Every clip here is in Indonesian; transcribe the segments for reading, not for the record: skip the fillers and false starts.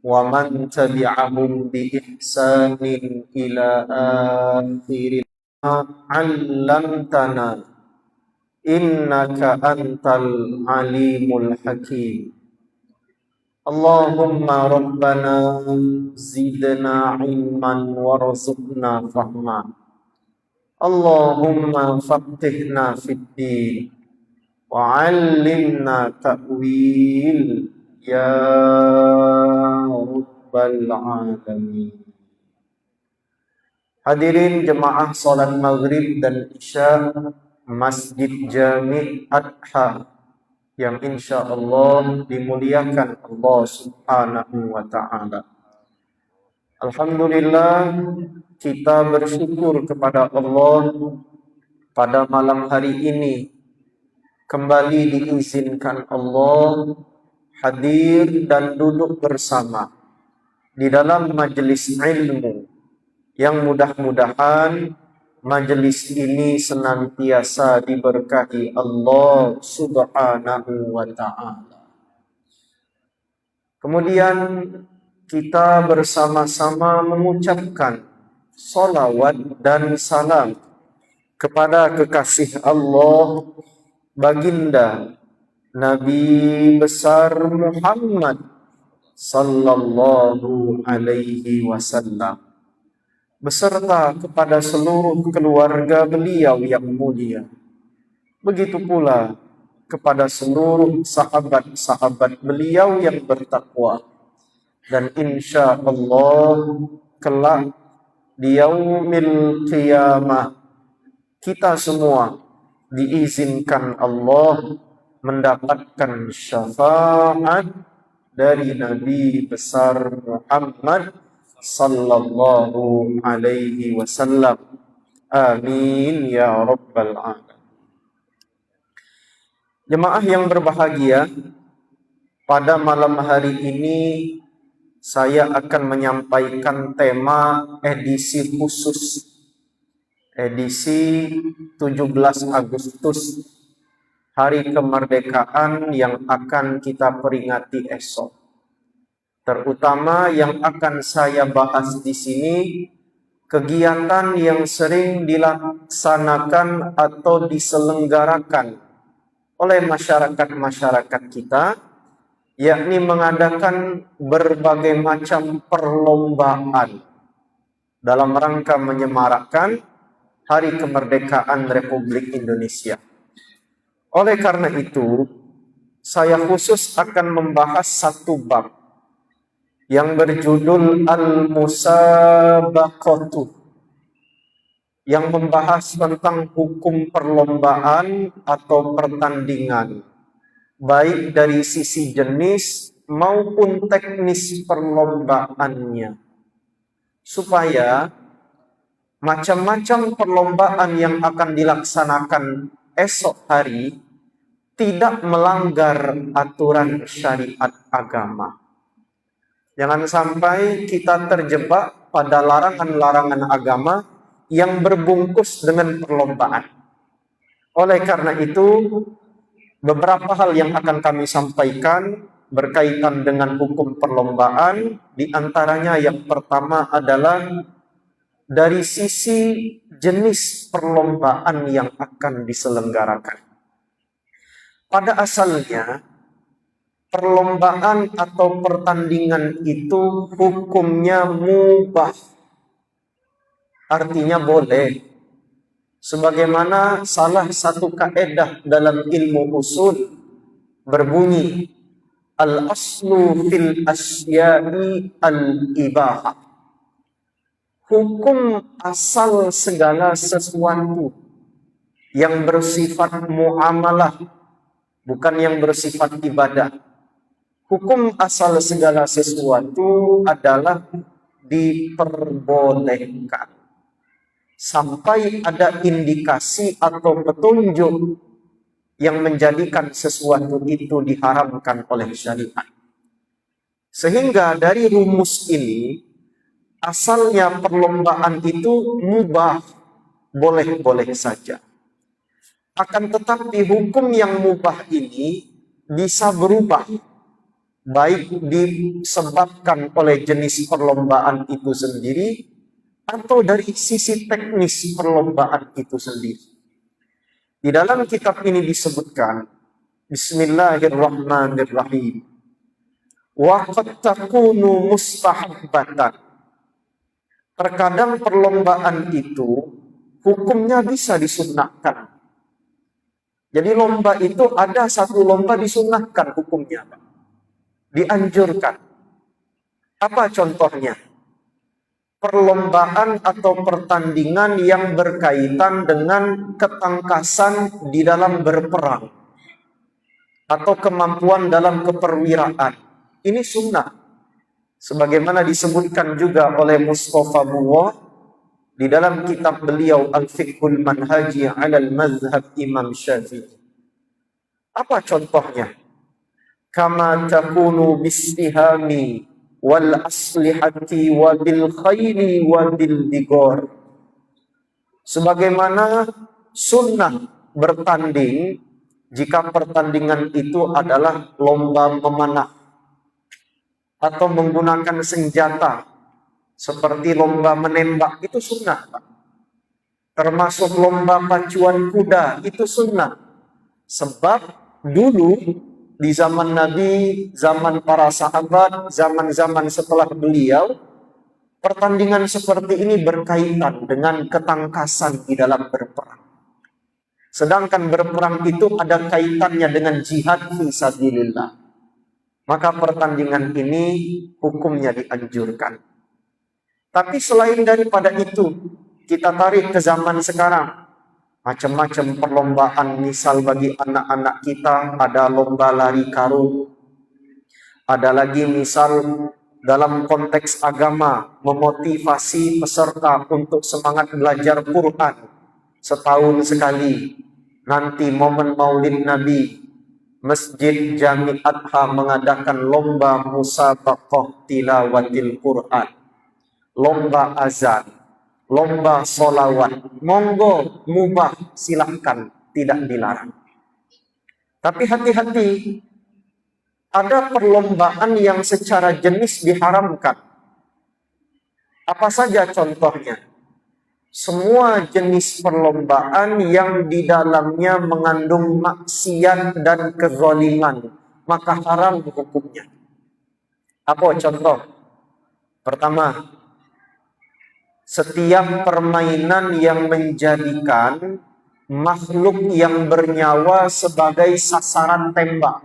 wa man tabi'ahum bi ihsanin ila akhiril 'allamtana innaka antal alimul hakim. Allahumma rabbana zidna ilman warzuqna fahma. Allahumma faqihna fid din wa 'allimna ta'wil ya rabbal alamin. Hadirin jemaah salat maghrib dan isya Masjid Jami' Adha yang insya Allah dimuliakan Allah subhanahu wa ta'ala. Alhamdulillah, kita bersyukur kepada Allah pada malam hari ini kembali diizinkan Allah hadir dan duduk bersama di dalam majelis ilmu yang mudah-mudahan majelis ini senantiasa diberkahi Allah subhanahu wa ta'ala. Kemudian kita bersama-sama mengucapkan salawat dan salam kepada kekasih Allah, baginda Nabi besar Muhammad sallallahu alaihi wasallam, beserta kepada seluruh keluarga beliau yang mulia. Begitu pula kepada seluruh sahabat-sahabat beliau yang bertakwa. Dan insya Allah kelak di yaumil qiyamah kita semua diizinkan Allah mendapatkan syafaat dari Nabi besar Muhammad sallallahu alaihi wasallam. Amin ya rabbal alamin. Jemaah yang berbahagia, pada malam hari ini saya akan menyampaikan tema edisi khusus, edisi 17 Agustus, hari kemerdekaan yang akan kita peringati esok. Terutama yang akan saya bahas di sini, kegiatan yang sering dilaksanakan atau diselenggarakan oleh masyarakat-masyarakat kita, yakni mengadakan berbagai macam perlombaan dalam rangka menyemarakkan Hari Kemerdekaan Republik Indonesia. Oleh karena itu, saya khusus akan membahas satu bab yang berjudul Al-Musabaqatu, yang membahas tentang hukum perlombaan atau pertandingan, baik dari sisi jenis maupun teknis perlombaannya, supaya macam-macam perlombaan yang akan dilaksanakan esok hari tidak melanggar aturan syariat agama. Jangan sampai kita terjebak pada larangan-larangan agama yang berbungkus dengan perlombaan. Oleh karena itu, beberapa hal yang akan kami sampaikan berkaitan dengan hukum perlombaan, di antaranya yang pertama adalah dari sisi jenis perlombaan yang akan diselenggarakan. Pada asalnya, perlombaan atau pertandingan itu hukumnya mubah, artinya boleh. Sebagaimana salah satu kaedah dalam ilmu usul berbunyi, al-aslu fil asya'i al-ibahah. Hukum asal segala sesuatu yang bersifat muamalah, bukan yang bersifat ibadah. Hukum asal segala sesuatu adalah diperbolehkan sampai ada indikasi atau petunjuk yang menjadikan sesuatu itu diharamkan oleh syariat. Sehingga dari rumus ini, asalnya perlombaan itu mubah, boleh-boleh saja. Akan tetapi hukum yang mubah ini bisa berubah baik disebabkan oleh jenis perlombaan itu sendiri atau dari sisi teknis perlombaan itu sendiri. Di dalam kitab ini disebutkan, Bismillahirrahmanirrahim, wa qad takunu mustahabbatan. Terkadang perlombaan itu hukumnya bisa disunnahkan. Jadi lomba itu ada satu lomba disunnahkan hukumnya, dianjurkan. Apa contohnya? Perlombaan atau pertandingan yang berkaitan dengan ketangkasan di dalam berperang atau kemampuan dalam keperwiraan. Ini sunnah. Sebagaimana disebutkan juga oleh Mustafa Buwa di dalam kitab beliau Al-Fiqhul Manhaji 'alal Mazhab Imam Syafi'i. Apa contohnya? Kama takunu bistihami wal aslihati wa bil khayli wa bil bigor. Sebagaimana sunnah bertanding jika pertandingan itu adalah lomba memanah atau menggunakan senjata seperti lomba menembak, itu sunnah, Pak. Termasuk lomba pacuan kuda, itu sunnah. Sebab dulu di zaman Nabi, zaman para sahabat, zaman-zaman setelah beliau, pertandingan seperti ini berkaitan dengan ketangkasan di dalam berperang. Sedangkan berperang itu ada kaitannya dengan jihad fi sabilillah. Maka pertandingan ini hukumnya dianjurkan. Tapi selain daripada itu, kita tarik ke zaman sekarang. Macam-macam perlombaan, misal bagi anak-anak kita ada lomba lari karung. Ada lagi misal dalam konteks agama, memotivasi peserta untuk semangat belajar Quran setahun sekali. Nanti momen Maulid Nabi, Masjid Jami Adha mengadakan lomba musabaqah tilawatil Quran, lomba azan, lomba solawat. Monggo, mubah, silahkan, tidak dilarang. Tapi hati-hati, ada perlombaan yang secara jenis diharamkan. Apa saja contohnya? Semua jenis perlombaan yang di dalamnya mengandung maksiat dan kezaliman, maka haram hukumnya. Apa contoh? Pertama, setiap permainan yang menjadikan makhluk yang bernyawa sebagai sasaran tembak,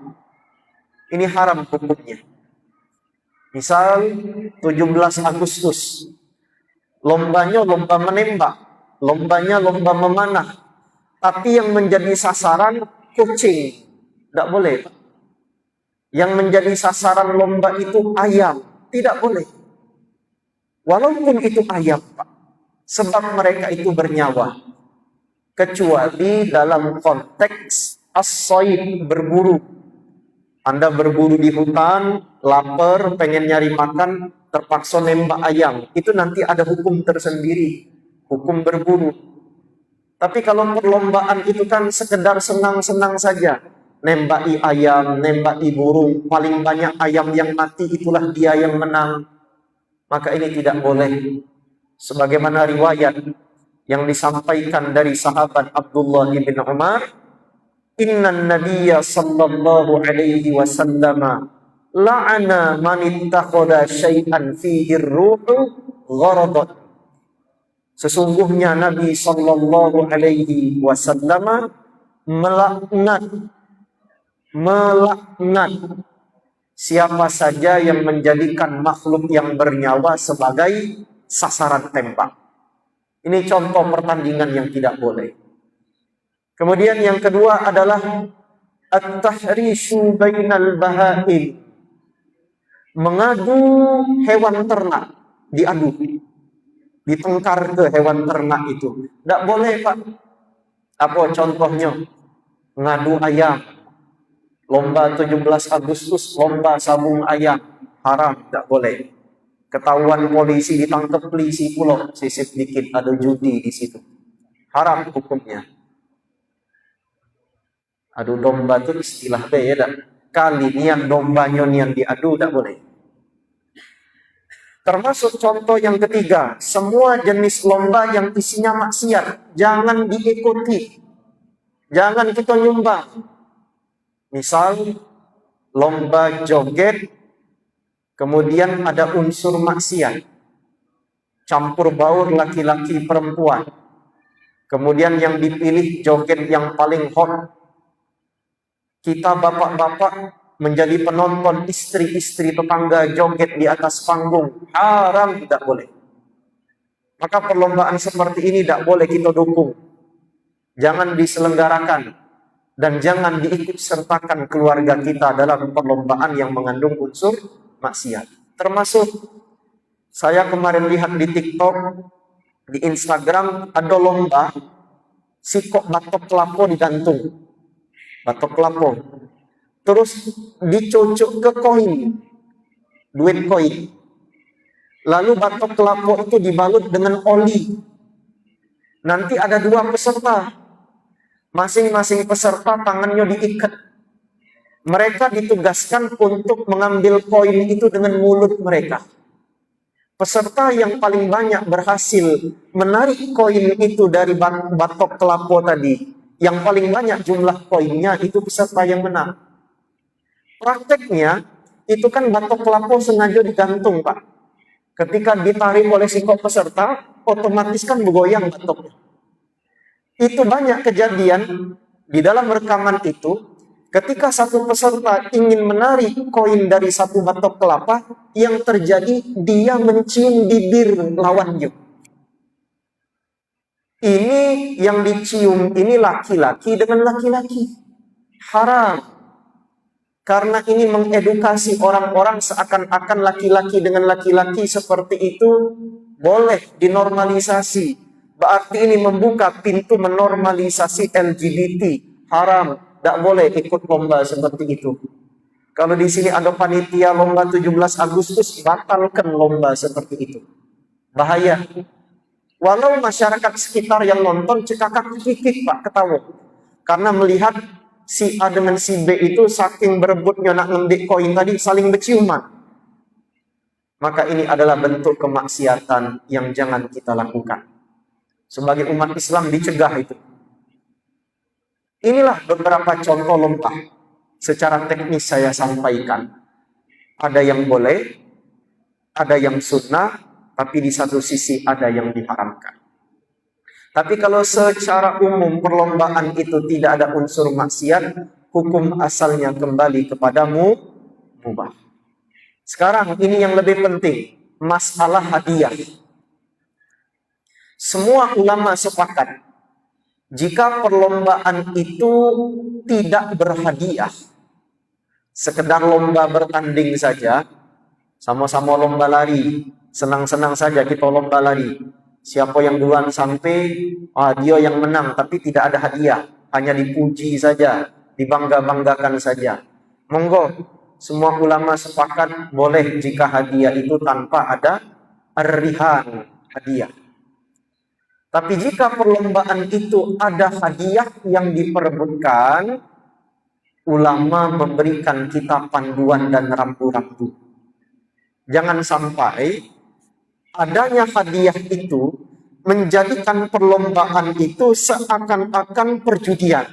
ini haram hukumnya. Misal 17 Agustus, lombanya lomba menembak, lombanya lomba memanah, tapi yang menjadi sasaran kucing, tidak boleh. Yang menjadi sasaran lomba itu ayam, tidak boleh. Walaupun itu ayam, Pak, sebab mereka itu bernyawa. Kecuali dalam konteks as-sayd, berburu. Anda berburu di hutan, lapar, pengen nyari makan, terpaksa nembak ayam. Itu nanti ada hukum tersendiri, hukum berburu. Tapi kalau perlombaan itu kan sekedar senang-senang saja. Nembaki ayam, nembaki burung, paling banyak ayam yang mati itulah dia yang menang. Maka ini tidak boleh. Sebagaimana riwayat yang disampaikan dari sahabat Abdullah bin Umar, Innan Nabiyya sallallahu alaihi wasallam la'ana man ittakhadha syai'an fihi ar-ruhu gharadan. Sesungguhnya Nabi sallallahu alaihi wasallam melaknat siapa saja yang menjadikan makhluk yang bernyawa sebagai sasaran tembak. Ini contoh pertandingan yang tidak boleh. Kemudian yang kedua adalah at-tahrishu bainal bahaim. Mengadu hewan ternak, diadu, ditengkar ke hewan ternak itu. Tidak boleh, Pak. Apa contohnya? Ngadu ayam. Lomba 17 Agustus, lomba sabung ayam. Haram, tidak boleh. Ketahuan polisi, ditangkap polisi pula, sisip dikit, ada judi di situ. Haram hukumnya. Adu domba itu istilah ya, kali nian dombanya nian diadu, tak boleh. Termasuk contoh yang ketiga, semua jenis lomba yang isinya maksiat jangan diikuti, jangan kita nyumbang. Misal lomba joget, kemudian ada unsur maksiat, campur baur laki-laki perempuan, kemudian yang dipilih joget yang paling hot. Kita bapak-bapak menjadi penonton, istri-istri tetangga joget di atas panggung, haram, tidak boleh. Maka perlombaan seperti ini tidak boleh kita dukung, jangan diselenggarakan, dan jangan diikut sertakan keluarga kita dalam perlombaan yang mengandung unsur maksiat. Termasuk saya kemarin lihat di TikTok, di Instagram, ada lomba sikok batok kelapo digantung. Batok kelapo. Terus dicocok ke koin, duit koin. Lalu batok kelapo itu dibalut dengan oli. Nanti ada dua peserta. Masing-masing peserta tangannya diikat. Mereka ditugaskan untuk mengambil koin itu dengan mulut mereka. Peserta yang paling banyak berhasil menarik koin itu dari batok kelapo tadi, yang paling banyak jumlah koinnya, itu peserta yang menang. Prakteknya, itu kan batok kelapo sengaja digantung, Pak. Ketika ditarik oleh si peserta, otomatis kan bergoyang batoknya. Itu banyak kejadian di dalam rekaman itu, ketika satu peserta ingin menarik koin dari satu batok kelapa, yang terjadi dia mencium bibir lawannya. Ini yang dicium ini laki-laki dengan laki-laki. Haram. Karena ini mengedukasi orang-orang seakan-akan laki-laki dengan laki-laki seperti itu boleh dinormalisasi. Berarti ini membuka pintu menormalisasi LGBT. Haram. Tidak boleh ikut lomba seperti itu. Kalau di sini ada panitia lomba 17 Agustus, batalkan lomba seperti itu. Bahaya. Walau masyarakat sekitar yang nonton cekakak kikik, Pak, ketawa. Karena melihat si A dengan si B itu saking berebutnya nak ngambil koin tadi, saling berciuman. Maka ini adalah bentuk kemaksiatan yang jangan kita lakukan. Sebagai umat Islam dicegah itu. Inilah beberapa contoh lomba. Secara teknis saya sampaikan. Ada yang boleh, ada yang sunnah, tapi di satu sisi ada yang diharamkan. Tapi kalau secara umum perlombaan itu tidak ada unsur maksiat, hukum asalnya kembali kepadamu mubah. Sekarang ini yang lebih penting, masalah hadiah. Semua ulama sepakat, jika perlombaan itu tidak berhadiah, sekedar lomba bertanding saja, sama-sama lomba lari, senang-senang saja kita lomba lari. Siapa yang duluan sampai, dia yang menang, tapi tidak ada hadiah. Hanya dipuji saja, dibangga-banggakan saja. Monggo, semua ulama sepakat boleh jika hadiah itu tanpa ada rihan hadiah. Tapi jika perlombaan itu ada hadiah yang diperebutkan, ulama memberikan kita panduan dan rambu-rambu. Jangan sampai adanya hadiah itu menjadikan perlombaan itu seakan-akan perjudian.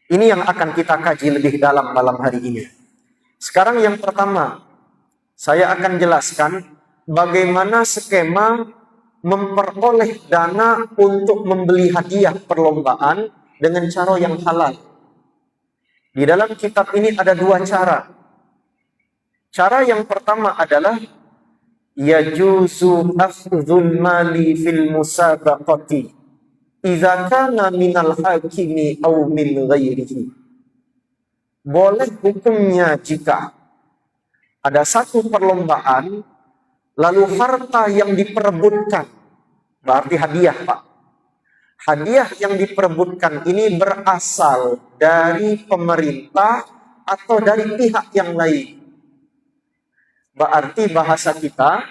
Ini yang akan kita kaji lebih dalam malam hari ini. Sekarang yang pertama, saya akan jelaskan bagaimana skema memperoleh dana untuk membeli hadiah perlombaan dengan cara yang halal. Di dalam kitab ini ada dua cara. Cara yang pertama adalah yajuzu akhdhul mali fil musabaqati idza kana minal hakimi aw min ghairihi. Boleh hukumnya jika ada satu perlombaan lalu harta yang diperebutkan, berarti hadiah, Pak. Hadiah yang diperebutkan ini berasal dari pemerintah atau dari pihak yang lain. Berarti bahasa kita,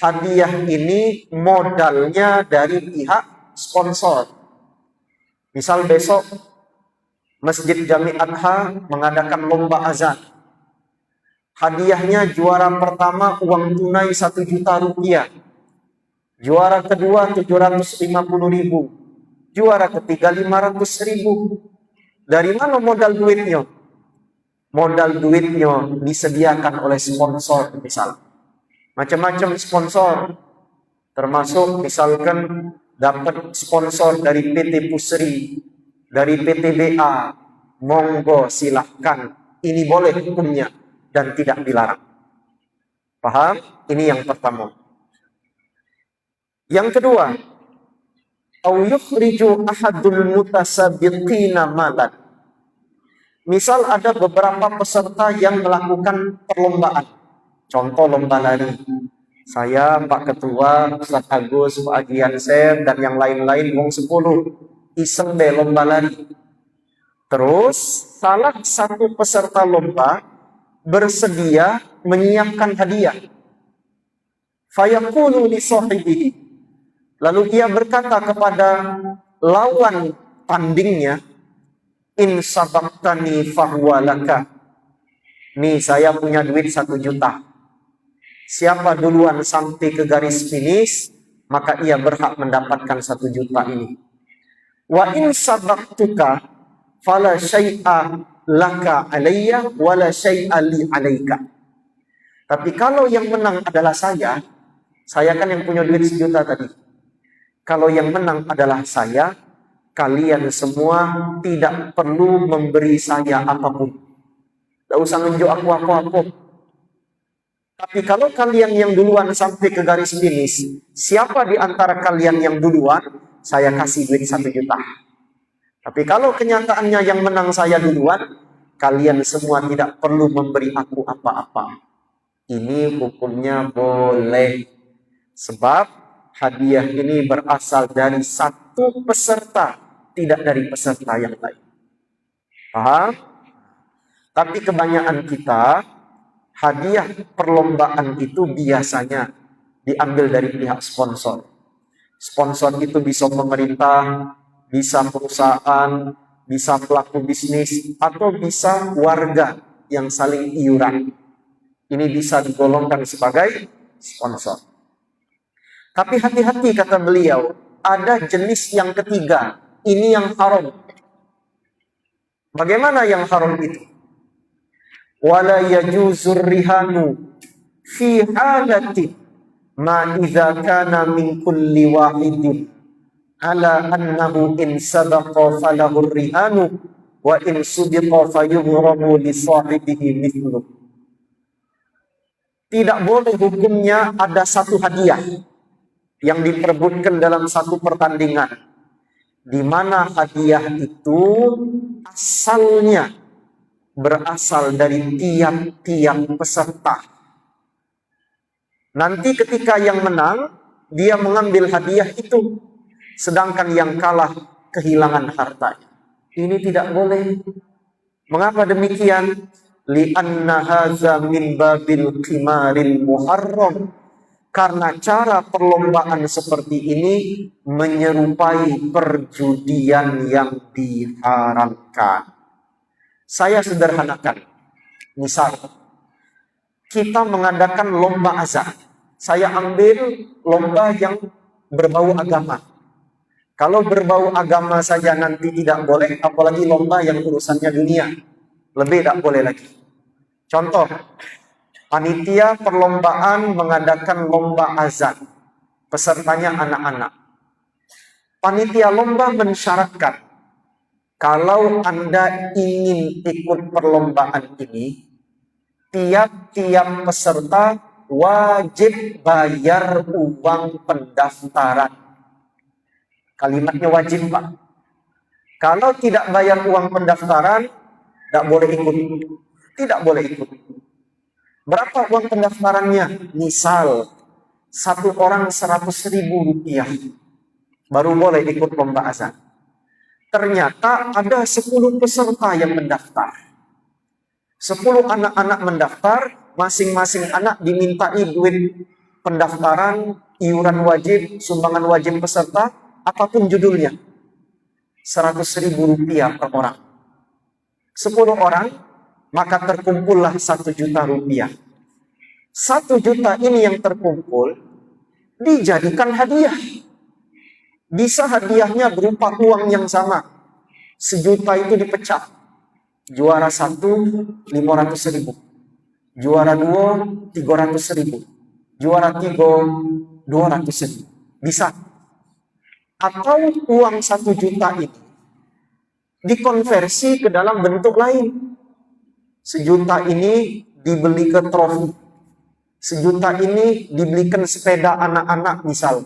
hadiah ini modalnya dari pihak sponsor. Misal besok Masjid Jami Adha mengadakan lomba azan. Hadiahnya juara pertama uang tunai 1 juta rupiah. Juara kedua 750.000. Juara ketiga 500.000. Dari mana modal duitnya? Modal duitnya disediakan oleh sponsor misal. Macam-macam sponsor. Termasuk misalkan dapat sponsor dari PT Pusri, dari PT BA. Monggo silahkan. Ini boleh hukumnya dan tidak dilarang. Paham? Ini yang pertama. Yang kedua, au yukhriju ahadul mutasabiqina malan. Misal ada beberapa peserta yang melakukan perlombaan. Contoh lomba lari. Saya, Pak Ketua, Ustaz Agus, Pak Agianser, dan yang lain-lain, wong 10. Iseng deh lomba lari. Terus, salah satu peserta lomba bersedia menyiapkan hadiah. Fayaqulu li sahibihi. Lalu ia berkata kepada lawan tandingnya, in sabaqtani fahuwa laka. Nih, saya punya duit 1 juta. Siapa duluan sampai ke garis finish, maka ia berhak mendapatkan 1 juta ini. Wa in sabaqtuka fala syai'a laka alayya wala syai'a li alayka. Tapi kalau yang menang adalah saya kan yang punya duit 1 juta tadi. Kalau yang menang adalah saya, kalian semua tidak perlu memberi saya apapun. Tidak usah nunjuk aku apa-apa. Tapi kalau kalian yang duluan sampai ke garis finish, siapa di antara kalian yang duluan, saya kasih duit 1 juta. Tapi kalau kenyataannya yang menang saya duluan, kalian semua tidak perlu memberi aku apa-apa. Ini hukumnya boleh. Sebab hadiah ini berasal dari satu peserta, tidak dari peserta yang lain. Paham? Tapi kebanyakan kita, hadiah perlombaan itu biasanya diambil dari pihak sponsor. Sponsor itu bisa pemerintah, bisa perusahaan, bisa pelaku bisnis, atau bisa warga yang saling iuran. Ini bisa digolongkan sebagai sponsor. Tapi hati-hati kata beliau, ada jenis yang ketiga. Ini yang haram. Bagaimana yang haram itu? Wala yajuzur rihanu fi halati ma idza kana min kulli wahidin ala annahu in sabaqa falahu rihanu wa in subiqa fayughramu li sahibihi mithlu. Tidak boleh hukumnya ada satu hadiah yang diperebutkan dalam satu pertandingan, di mana hadiah itu asalnya berasal dari tiap-tiap peserta. Nanti ketika yang menang, dia mengambil hadiah itu, sedangkan yang kalah kehilangan hartanya. Ini tidak boleh. Mengapa demikian? Li'anna hadza min babil qimaril muharram. Karena cara perlombaan seperti ini menyerupai perjudian yang diharamkan. Saya sederhanakan. Misal, kita mengadakan lomba azan. Saya ambil lomba yang berbau agama. Kalau berbau agama saja nanti tidak boleh, apalagi lomba yang urusannya dunia. Lebih tidak boleh lagi. Contoh, panitia perlombaan mengadakan lomba azan. Pesertanya anak-anak. Panitia lomba mensyaratkan, kalau Anda ingin ikut perlombaan ini, tiap-tiap peserta wajib bayar uang pendaftaran. Kalimatnya wajib, Pak. Kalau tidak bayar uang pendaftaran, tidak boleh ikut. Tidak boleh ikut. Berapa uang pendaftarannya? Misal, satu orang 100.000 rupiah. Baru boleh ikut lomba azan. Ternyata ada 10 peserta yang mendaftar. 10 anak-anak mendaftar, masing-masing anak dimintai duit pendaftaran, iuran wajib, sumbangan wajib peserta, apapun judulnya. 100.000 rupiah per orang. 10 orang, maka terkumpullah 1 juta rupiah. 1 juta ini yang terkumpul dijadikan hadiah. Bisa hadiahnya berupa uang yang sama. 1 juta itu dipecah. Juara 1, 500.000. Juara 2, 300.000. Juara 3, 200.000. Bisa. Atau uang 1 juta ini dikonversi ke dalam bentuk lain. 1 juta ini dibeli ke trofi. 1 juta ini dibelikan sepeda anak-anak misal.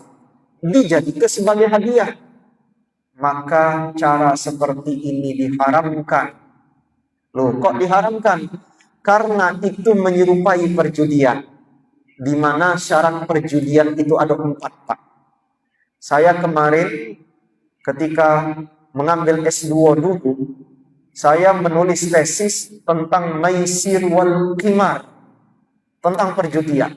Dijadikan sebagai hadiah. Maka cara seperti ini diharamkan. Loh, kok diharamkan? Karena itu menyerupai perjudian. Di mana syarat perjudian itu ada 4, Pak. Saya kemarin ketika mengambil S2 dulu, saya menulis tesis tentang maisir wal qimar, tentang perjudian.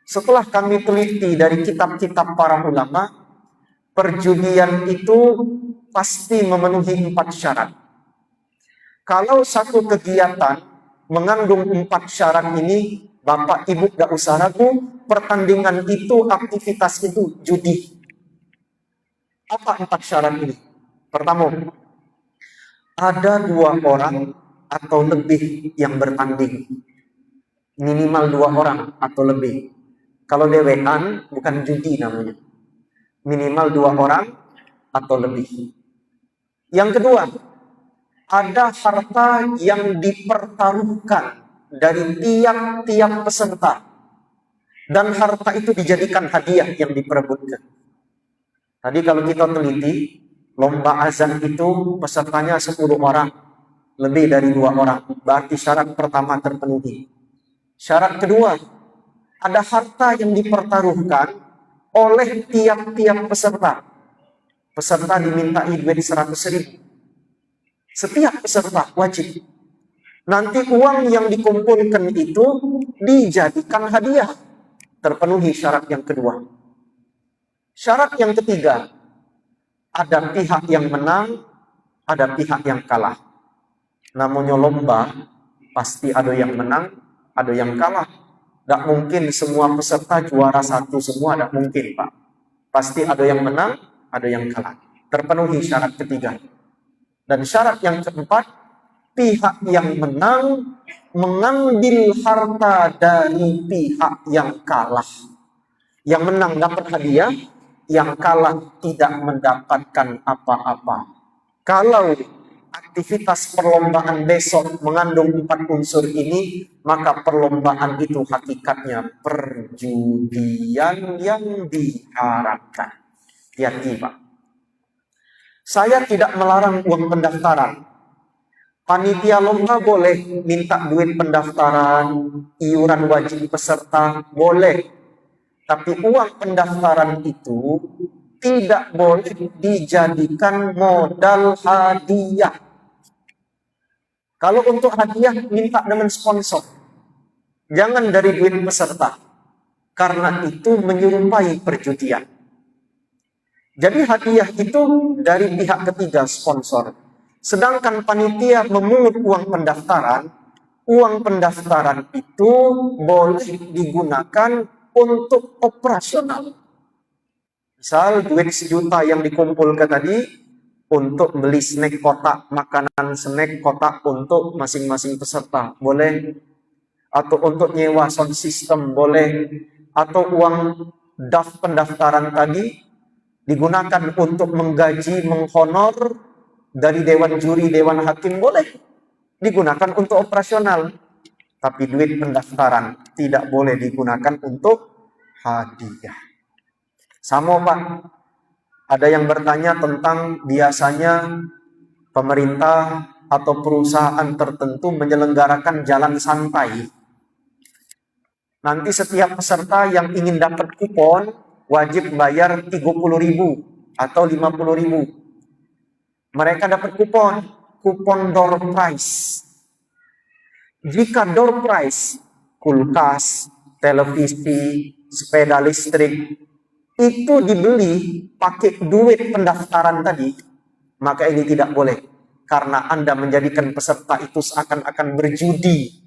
Setelah kami teliti dari kitab-kitab para ulama, perjudian itu pasti memenuhi 4 syarat. Kalau satu kegiatan mengandung 4 syarat ini, Bapak Ibu gak usah ragu, pertandingan itu, aktivitas itu judi. Apa 4 syarat ini? Pertama, ada 2 orang atau lebih yang bertanding. Minimal 2 orang atau lebih. Kalau dewean, bukan judi namanya. Minimal 2 orang atau lebih. Yang kedua, ada harta yang dipertaruhkan dari tiap-tiap peserta. Dan harta itu dijadikan hadiah yang diperebutkan. Tadi kalau kita teliti, lomba azan itu pesertanya 10 orang. Lebih dari 2 orang. Berarti syarat pertama terpenuhi. Syarat kedua, ada harta yang dipertaruhkan oleh tiap-tiap peserta. Peserta dimintai duit 100.000. Setiap peserta wajib. Nanti uang yang dikumpulkan itu dijadikan hadiah. Terpenuhi syarat yang kedua. Syarat yang ketiga, ada pihak yang menang, ada pihak yang kalah. Namanya lomba, pasti ada yang menang, ada yang kalah. Tidak mungkin semua peserta juara 1 semua, tidak mungkin, Pak. Pasti ada yang menang, ada yang kalah. Terpenuhi syarat ketiga. Dan syarat yang keempat, pihak yang menang mengambil harta dari pihak yang kalah. Yang menang dapat hadiah, yang kalah tidak mendapatkan apa-apa. Kalau aktivitas perlombaan besok mengandung 4 unsur ini, maka perlombaan itu hakikatnya perjudian yang diharapkan. Hati-hati, Pak. Saya tidak melarang uang pendaftaran. Panitia lomba boleh minta duit pendaftaran, iuran wajib peserta, boleh. Tapi uang pendaftaran itu tidak boleh dijadikan modal hadiah. Kalau untuk hadiah, minta dengan sponsor. Jangan dari duit peserta. Karena itu menyerupai perjudian. Jadi hadiah itu dari pihak ketiga, sponsor. Sedangkan panitia memungut uang pendaftaran itu boleh digunakan untuk operasional. Misal duit 1 juta yang dikumpulkan tadi untuk beli snack kotak, makanan snack kotak untuk masing-masing peserta, boleh. Atau untuk nyewa sound system, boleh. Atau uang pendaftaran tadi digunakan untuk menggaji, menghonor dari dewan juri, dewan hakim, boleh. Digunakan untuk operasional. Tapi duit pendaftaran tidak boleh digunakan untuk hadiah. Sama, Pak. Ada yang bertanya tentang biasanya pemerintah atau perusahaan tertentu menyelenggarakan jalan santai. Nanti setiap peserta yang ingin dapat kupon wajib bayar 30.000 atau 50.000. Mereka dapat kupon door prize. Jika door prize, kulkas, televisi, sepeda listrik, itu dibeli pakai duit pendaftaran tadi, maka ini tidak boleh. karena Anda menjadikan peserta itu seakan-akan berjudi,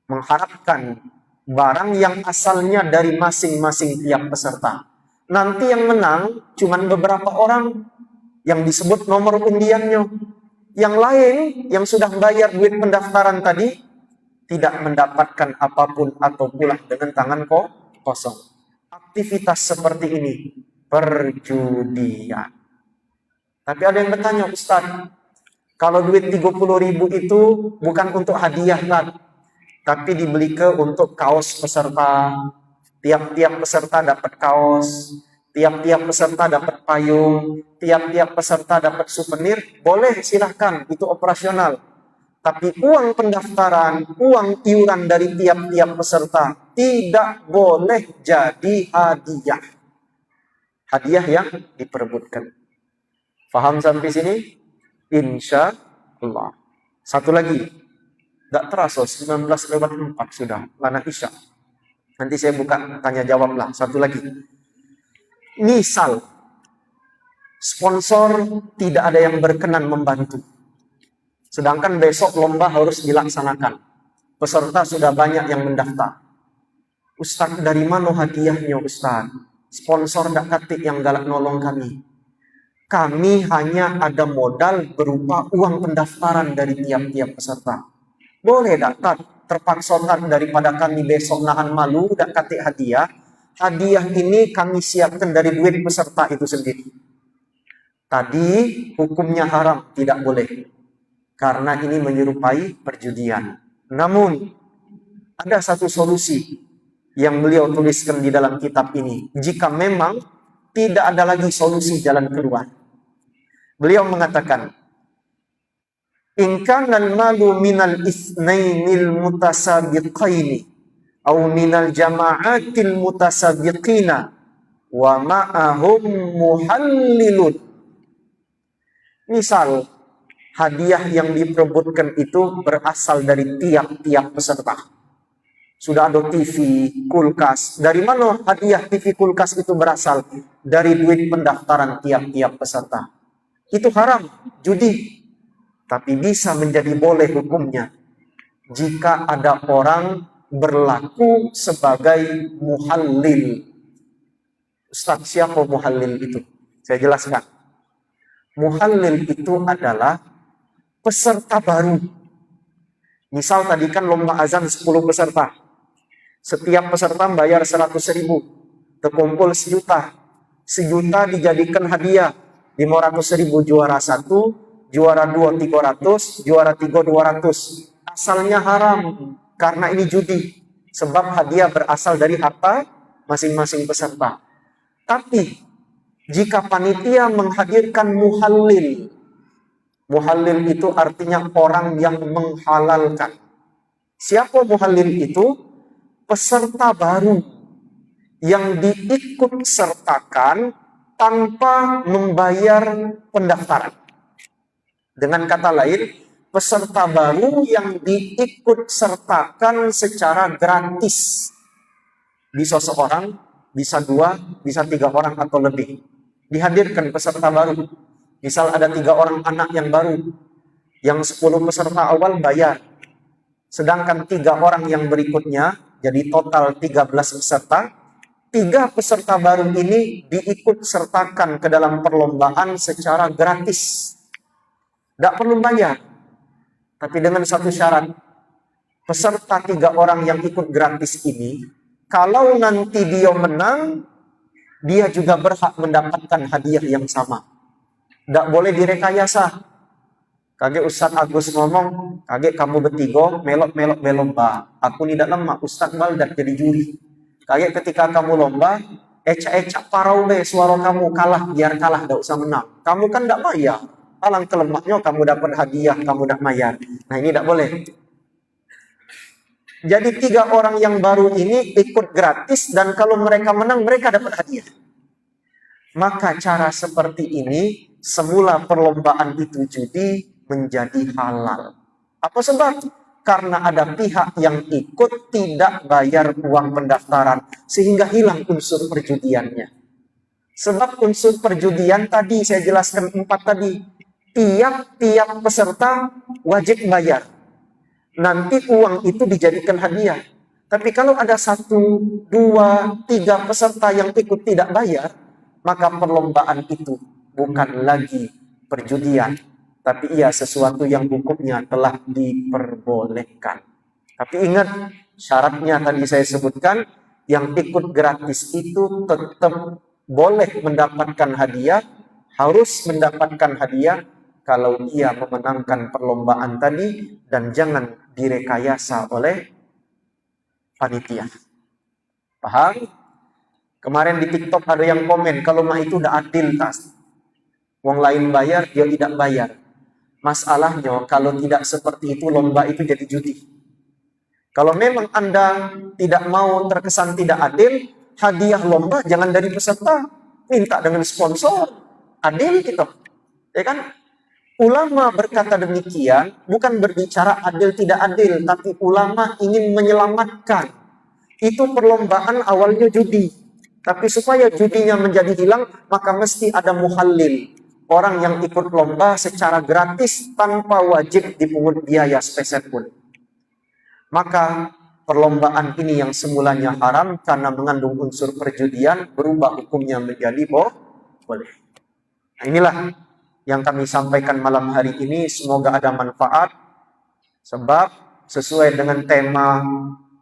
mengharapkan barang yang asalnya dari masing-masing tiap peserta. Nanti yang menang cuma beberapa orang yang disebut nomor undiannya. Yang lain yang sudah bayar duit pendaftaran tadi tidak mendapatkan apapun atau pulang dengan tangan kosong. Aktivitas seperti ini perjudian. Tapi ada yang bertanya, Ustaz, kalau duit 30.000 itu bukan untuk hadiah kan, tapi dibeli untuk kaos peserta. Tiap-tiap peserta dapat kaos, tiap-tiap peserta dapat payung, tiap-tiap peserta dapat souvenir, boleh silahkan, itu operasional. Tapi uang pendaftaran, uang iuran dari tiap-tiap peserta tidak boleh jadi hadiah. Hadiah yang diperebutkan. Paham sampai sini? Insya Allah. Satu lagi. Tidak terasa, 19:04 sudah. Lana Isya. Nanti saya buka tanya jawab lah. Satu lagi. Misal, sponsor tidak ada yang berkenan membantu. Sedangkan besok lomba harus dilaksanakan. Peserta sudah banyak yang mendaftar. Ustaz, dari mana hadiahnya Ustaz? Sponsor dak katik yang galak nolong kami. Kami hanya ada modal berupa uang pendaftaran dari tiap-tiap peserta. Boleh dak terpaksa daripada kami besok nahan malu dak katik hadiah. Hadiah ini kami siapkan dari duit peserta itu sendiri. Tadi hukumnya haram, tidak boleh. Karena ini menyerupai perjudian. Namun, ada satu solusi yang beliau tuliskan di dalam kitab ini. Jika memang tidak ada lagi solusi jalan keluar. Beliau mengatakan, in kana al-malu minal itsnainil mutasabiqaini aw minal jama'atil mutasabiqina wa ma'ahum muhallilun. Misal, hadiah yang diperebutkan itu berasal dari tiap-tiap peserta. Sudah ada TV, kulkas. Dari mana hadiah TV, kulkas itu berasal? Dari duit pendaftaran tiap-tiap peserta. Itu haram, judi. Tapi bisa menjadi boleh hukumnya jika ada orang berlaku sebagai muhallil. Ustaz, siapa muhallil itu? Saya jelaskan. Muhallil itu adalah peserta baru. Misal tadi kan lomba azan 10 peserta. Setiap peserta bayar 100.000. Terkumpul 1 juta. 1 juta dijadikan hadiah. 500.000 juara 1, juara 2 300, juara 3 200. Asalnya haram karena ini judi. Sebab hadiah berasal dari harta masing-masing peserta. Tapi jika panitia menghadirkan muhallil, muhallil itu artinya orang yang menghalalkan. Siapa muhallil itu? Peserta baru yang diikut sertakan tanpa membayar pendaftaran. Dengan kata lain, peserta baru yang diikut sertakan secara gratis. Bisa seorang, bisa 2, bisa 3 orang atau lebih. Dihadirkan peserta baru. Misal ada 3 orang anak yang baru. Yang 10 peserta awal bayar. Sedangkan 3 orang yang berikutnya, jadi total 13 peserta. 3 peserta baru ini diikut sertakan ke dalam perlombaan secara gratis. Tidak perlu bayar. Tapi dengan satu syarat. Peserta 3 orang yang ikut gratis ini, kalau nanti dia menang, dia juga berhak mendapatkan hadiah yang sama. Tidak boleh direkayasa. Kaget Ustaz Agus ngomong, kaget kamu bertiga, melok-melok belomba. Aku tidak lemah, Ustaz Baldat jadi juri. Kaget ketika kamu lomba, ecak-ecak parau be suara kamu kalah, biar kalah, tidak usah menang. Kamu kan tidak bayar. Alang kelemaknya kamu dapat hadiah, kamu tidak bayar. Nah ini tidak boleh. Jadi 3 orang yang baru ini ikut gratis dan kalau mereka menang, mereka dapat hadiah. Maka cara seperti ini, semula perlombaan itu judi menjadi halal. Apa sebab? Karena ada pihak yang ikut tidak bayar uang pendaftaran, sehingga hilang unsur perjudiannya. Sebab unsur perjudian tadi, saya jelaskan 4 tadi. tiap-tiap peserta wajib bayar. Nanti uang itu dijadikan hadiah. Tapi kalau ada 1, 2, 3 peserta yang ikut tidak bayar, maka perlombaan itu bukan lagi perjudian, tapi ia sesuatu yang hukumnya telah diperbolehkan. Tapi ingat, syaratnya tadi saya sebutkan, yang ikut gratis itu tetap boleh mendapatkan hadiah, harus mendapatkan hadiah kalau ia memenangkan perlombaan tadi, dan jangan direkayasa oleh panitia. Paham? Kemarin di TikTok ada yang komen, kalau mah itu udah adil tas. Wong lain bayar, dia tidak bayar. Masalahnya kalau tidak seperti itu, lomba itu jadi judi. Kalau memang Anda tidak mau terkesan tidak adil, hadiah lomba jangan dari peserta, minta dengan sponsor. Adil gitu. Ya kan? Ulama berkata demikian bukan berbicara adil tidak adil, tapi ulama ingin menyelamatkan. Itu perlombaan awalnya judi, tapi supaya judinya menjadi hilang, maka mesti ada muhallil, orang yang ikut lomba secara gratis tanpa wajib dipungut biaya spesial pun. Maka perlombaan ini yang semulanya haram karena mengandung unsur perjudian, berubah hukumnya menjadi boleh. Nah, inilah yang kami sampaikan malam hari ini. Semoga ada manfaat, sebab sesuai dengan tema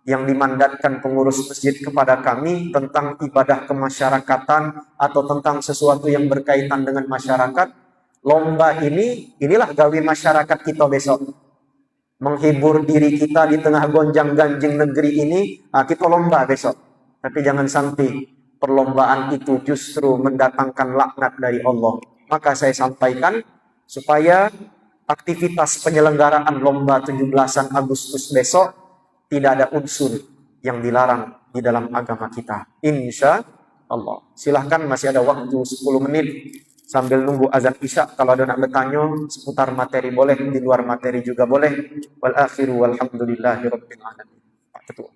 yang dimandatkan pengurus masjid kepada kami tentang ibadah kemasyarakatan atau tentang sesuatu yang berkaitan dengan masyarakat. Lomba inilah gawe masyarakat kita besok. Menghibur diri kita di tengah gonjang-ganjing negeri ini, kita lomba besok. Tapi jangan sampai perlombaan itu justru mendatangkan laknat dari Allah. Maka saya sampaikan supaya aktivitas penyelenggaraan lomba 17 Agustus besok tidak ada unsur yang dilarang di dalam agama kita. Insya Allah. Silahkan, masih ada waktu 10 menit sambil nunggu azan isya. Kalau ada nak bertanya seputar materi boleh, di luar materi juga boleh. Wal akhiru walhamdulillahirabbil alamin. Pak Ketua.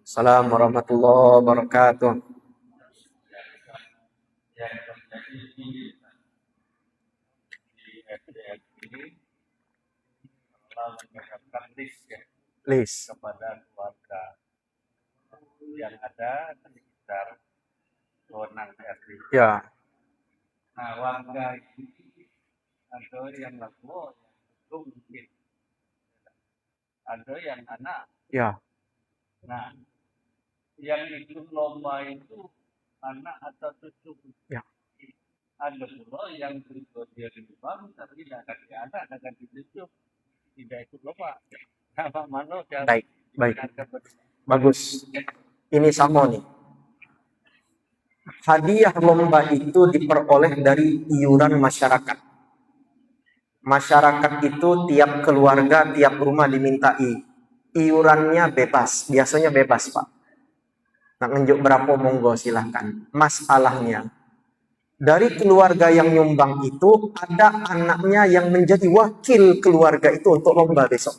Assalamualaikum warahmatullahi wabarakatuh. Yang terjadi di FDF ini telah menyiapkan list kepada keluarga yang ada di sekitar wewenang RT. Ya. Nah, warga ini ada yang laku, itu mungkin ada yang anak. Ya. Nah, yang ikut lomba itu anak atau cucu. Ya. Ada pula yang ikut dia nyumbang tapi tidak kasih anak, tidak kasih cucu, tidak ikut lomba. Apa mana? Baik. Bagus. Ini sama nih. Hadiah lomba itu diperoleh dari iuran masyarakat. Masyarakat itu tiap keluarga, tiap rumah dimintai. Iurannya bebas, biasanya bebas, Pak. Nak nunjuk berapa monggo silahkan. Masalahnya, dari keluarga yang nyumbang itu ada anaknya yang menjadi wakil keluarga itu untuk lomba besok.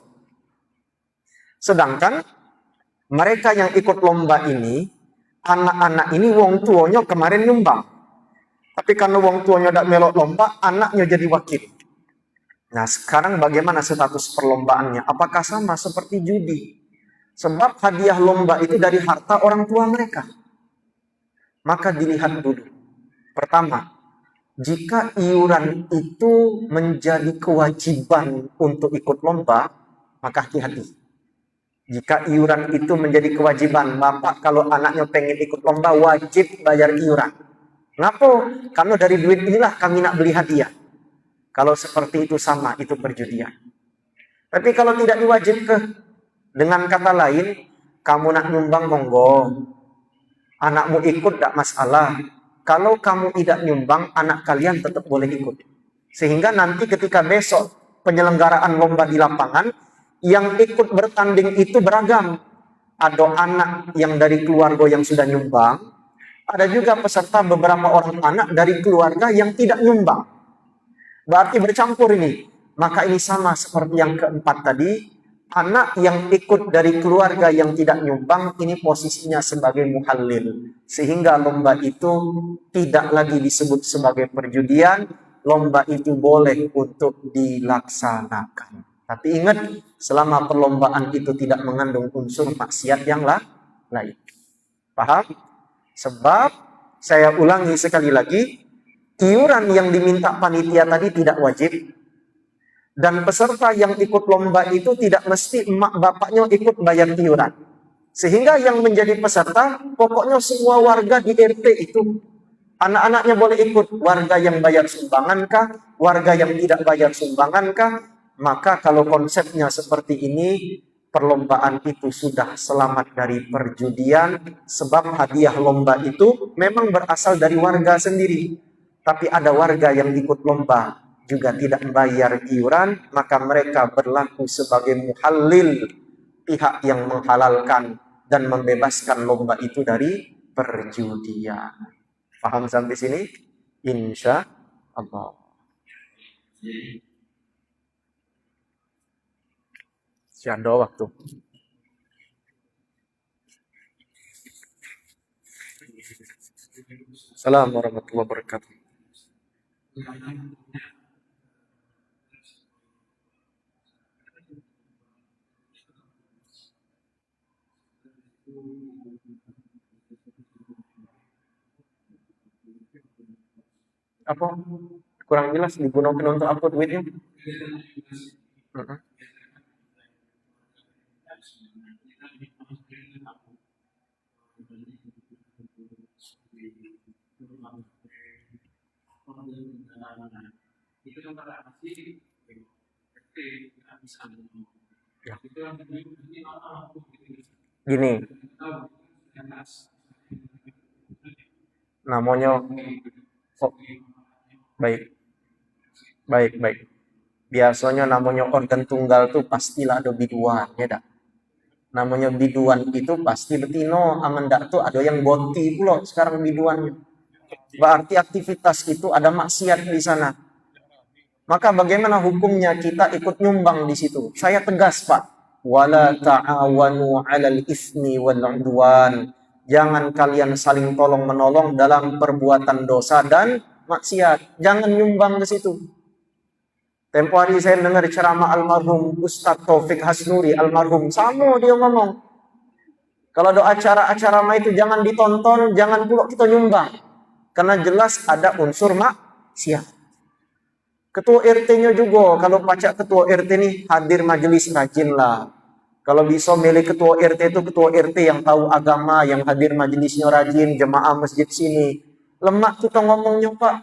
Sedangkan mereka yang ikut lomba ini, anak-anak ini wong tuanya kemarin nyumbang. Tapi karena wong tuanya tidak melok lomba, anaknya jadi wakil. Nah, sekarang bagaimana status perlombaannya? Apakah sama seperti judi? Sebab hadiah lomba itu dari harta orang tua mereka. Maka dilihat dulu. Pertama, jika iuran itu menjadi kewajiban untuk ikut lomba, maka hati-hati. Jika iuran itu menjadi kewajiban, bapak kalau anaknya pengen ikut lomba wajib bayar iuran. Kenapa? Karena dari duit inilah kami nak beli hadiah. Kalau seperti itu sama, itu perjudian. Tapi kalau tidak diwajibkan, dengan kata lain, kamu nak nyumbang monggo, anakmu ikut tidak masalah. Kalau kamu tidak nyumbang, anak kalian tetap boleh ikut. Sehingga nanti ketika besok penyelenggaraan lomba di lapangan, yang ikut bertanding itu beragam. Ada anak yang dari keluarga yang sudah nyumbang, ada juga peserta beberapa orang anak dari keluarga yang tidak nyumbang. Berarti bercampur ini. Maka ini sama seperti yang keempat tadi, Anak yang ikut dari keluarga yang tidak nyumbang, ini posisinya sebagai muhallil. Sehingga lomba itu tidak lagi disebut sebagai perjudian, lomba itu boleh untuk dilaksanakan. Tapi ingat, selama perlombaan itu tidak mengandung unsur maksiat yang lain. Paham? Sebab, saya ulangi sekali lagi, iuran yang diminta panitia tadi tidak wajib. Dan peserta yang ikut lomba itu tidak mesti emak bapaknya ikut bayar iuran. Sehingga yang menjadi peserta, pokoknya semua warga di RT itu. Anak-anaknya boleh ikut. Warga yang bayar sumbangan kah? Warga yang tidak bayar sumbangan kah? Maka kalau konsepnya seperti ini, perlombaan itu sudah selamat dari perjudian. Sebab hadiah lomba itu memang berasal dari warga sendiri. Tapi ada warga yang ikut lomba juga tidak membayar iuran, maka mereka berlaku sebagai muhallil, pihak yang menghalalkan dan membebaskan lomba itu dari perjudian. Paham sampai sini? Insya Allah. Ada waktu. Assalamualaikum warahmatullahi wabarakatuh. Apa? Kurang jelas digunakan untuk apa duitnya? Gini, namanya oh, baik. Biasanya namanya organ tunggal tuh pastilah ada biduan, ya dah. Namanya biduan itu pasti betino, amandak tuh ada yang boti pula sekarang biduannya. Berarti aktivitas itu ada maksiat di sana. Maka bagaimana hukumnya kita ikut nyumbang di situ? Saya tegas, Pak. Wala ta'awanu 'alal itsmi wal 'udwan. Jangan kalian saling tolong-menolong dalam perbuatan dosa dan maksiat. Jangan nyumbang ke situ. Tempo hari saya dengar ceramah almarhum Ustadz Taufik Hasnuri, almarhum. Sama dia ngomong. Kalau ada acara-acara itu jangan ditonton, jangan pula kita nyumbang. Karena jelas ada unsur maksiat. Ketua RT-nya juga, kalau pacak ketua RT nih hadir majelis rajin lah. Kalau bisa milih ketua RT itu ketua RT yang tahu agama, yang hadir majelisnya rajin, jemaah masjid sini. Lemak kita ngomongnya, Pak.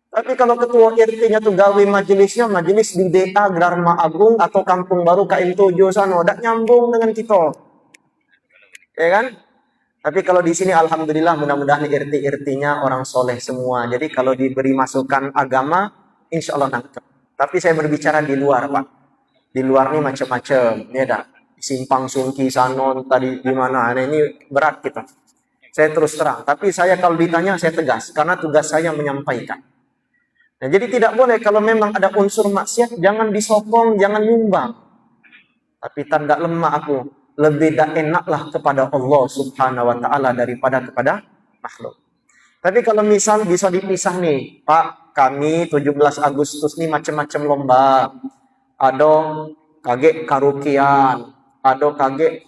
Tapi kalau ketua RT-nya tuh gawe majelisnya, majelis di DA, Dharma Agung, atau Kampung Baru KM7 sana, tidak nyambung dengan kita. Ya kan? Tapi kalau di sini alhamdulillah mudah-mudahan RT-RT-nya orang soleh semua. Jadi kalau diberi masukan agama, insya Allah nangkep. Tapi saya berbicara di luar, Pak. Di luar ini macam-macam. Ini ada simpang sungki sanon tadi di mana. Nah, ini berat kita. Saya terus terang. Tapi saya kalau ditanya saya tegas. Karena tugas saya menyampaikan. Nah, jadi tidak boleh kalau memang ada unsur maksiat, jangan disokong, jangan nyumbang. Tapi tanda lemah aku. Lebih enaklah kepada Allah subhanahu wa ta'ala daripada kepada makhluk. Tapi kalau misal bisa dipisah nih, Pak, kami 17 Agustus nih macam-macam lomba. Ada kage karaokean, ada kage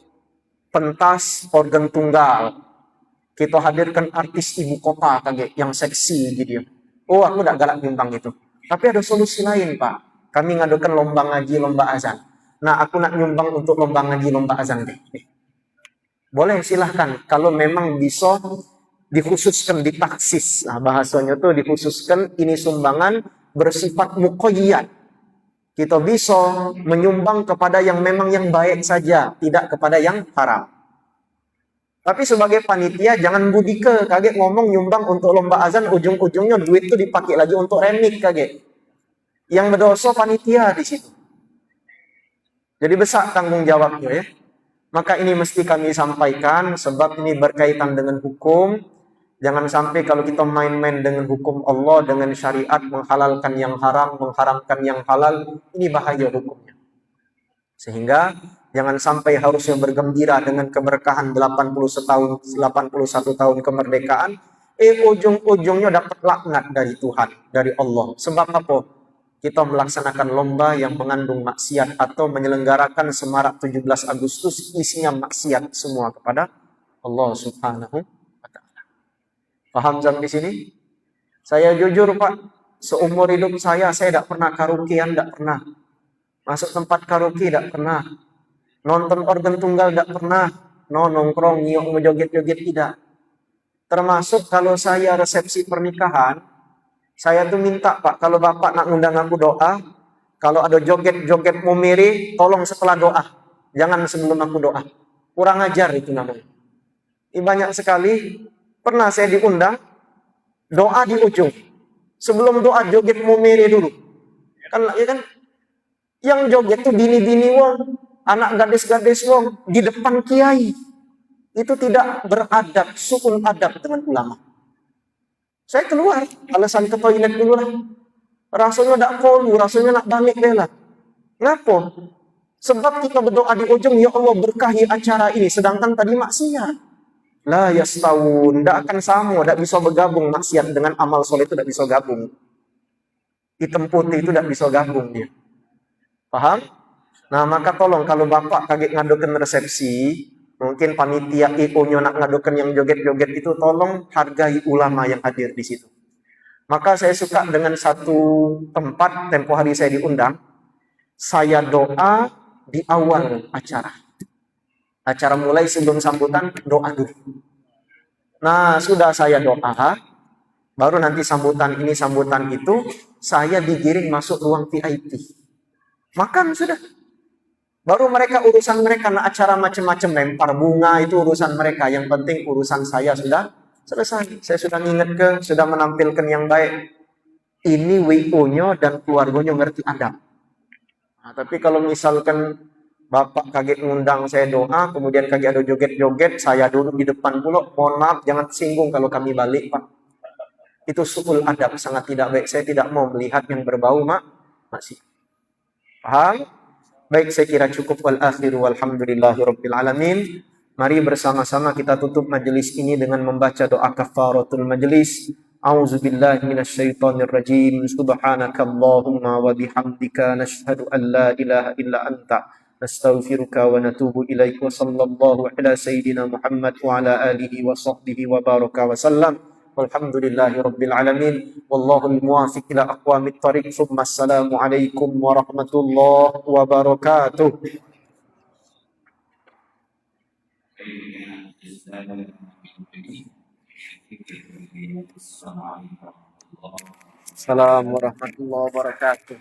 pentas organ tunggal. Kita hadirkan artis ibu kota kage yang seksi gitu. Oh, aku tidak galak nyumbang itu. Tapi ada solusi lain, Pak. Kami ngadakan lomba ngaji, lomba azan. Nah, aku nak nyumbang untuk lomba ngaji, lomba azan deh. Boleh silahkan. Kalau memang bisa dikhususkan, ditaksis. Nah, bahasanya tuh dikhususkan ini sumbangan bersifat muqayyad. Kita bisa menyumbang kepada yang memang yang baik saja, tidak kepada yang haram. Tapi sebagai panitia jangan budike, kaget ngomong nyumbang untuk lomba azan, ujung-ujungnya duit itu dipakai lagi untuk remik kaget. Yang berdosa panitia di situ. Jadi besar tanggung jawabnya ya. Maka ini mesti kami sampaikan sebab ini berkaitan dengan hukum. Jangan sampai kalau kita main-main dengan hukum Allah, dengan syariat, menghalalkan yang haram, mengharamkan yang halal, ini bahaya hukumnya. Sehingga jangan sampai harusnya bergembira dengan keberkahan 81 tahun kemerdekaan, ujung-ujungnya dapat laknat dari Tuhan, dari Allah. Sebab apa? Kita melaksanakan lomba yang mengandung maksiat atau menyelenggarakan semarak 17 Agustus isinya maksiat semua kepada Allah Subhanahu wa taala. Paham sampai sini? Saya jujur, Pak, seumur hidup saya tidak pernah karaokean, tidak pernah. Masuk tempat karaoke tidak pernah. Nonton organ tunggal tidak pernah. Nongkrong, nyiok, ngejoget-joget tidak. Termasuk kalau saya resepsi pernikahan, saya tuh minta, Pak, kalau Bapak nak ngundang aku doa, kalau ada joget-joget momere, tolong setelah doa. Jangan sebelum aku doa. Kurang ajar itu namanya. Ini banyak sekali, pernah saya diundang, doa di ujung. Sebelum doa joget momere dulu. Kan yang joget tuh bini-bini wong, anak gadis-gadis wong, di depan kiai. Itu tidak beradab, su'ul adab dengan ulama. Saya keluar, alasan ke toilet dulu lah. Rasanya nak kolu, rasanya nak balik bela. Kenapa? Sebab kita berdoa di ujung, ya Allah berkahi acara ini, sedangkan tadi maksiat. La yastawun, tidak akan sama, tidak bisa bergabung maksiat dengan amal soleh itu tidak bisa gabung. Hitam putih itu tidak bisa gabung dia. Paham? Nah, maka tolong kalau Bapak kaget ngadukan resepsi, mungkin panitia IO-nya nak ngadukan yang joget-joget itu, tolong hargai ulama yang hadir di situ. Maka saya suka dengan satu tempat, tempo hari saya diundang, saya doa di awal acara. Acara mulai sebelum sambutan, doa dulu. Nah, sudah saya doa, baru nanti sambutan ini, sambutan itu, saya digiring masuk ruang VIP. Makan sudah. Baru mereka urusan mereka, nah acara macam-macam, lempar bunga itu urusan mereka. Yang penting urusan saya sudah selesai. Saya sudah nginget sudah menampilkan yang baik. Ini WO-nya dan keluarganya ngerti adab. Nah, tapi kalau misalkan Bapak kaget ngundang saya doa, kemudian kaget ada joget-joget, saya duduk di depan pula, mohon maaf, jangan singgung kalau kami balik, Pak. Itu su'ul adab, sangat tidak baik. Saya tidak mau melihat yang berbau masih. Paham? Baik, saya kira cukup. Wal akhiru walhamdulillahi rabbil alamin. Mari bersama-sama kita tutup majelis ini dengan membaca doa kafaratul majelis. A'udzubillahi minasyaitonir rajim. Subhanakallahumma wa bihamdika nashhadu an la ilaha illa anta nastaghfiruka wa natubu ilaik. Wa sallallahu ala sayyidina Muhammad wa ala alihi wa sahbihi wa baraka wa sallam. Walhamdulillahi rabbil alamin. Wallahul muwafiq ila aqwamit thariq. Tsumma assalamu alaikum warahmatullahi wabarakatuh. Assalamualaikum warahmatullahi wabarakatuh.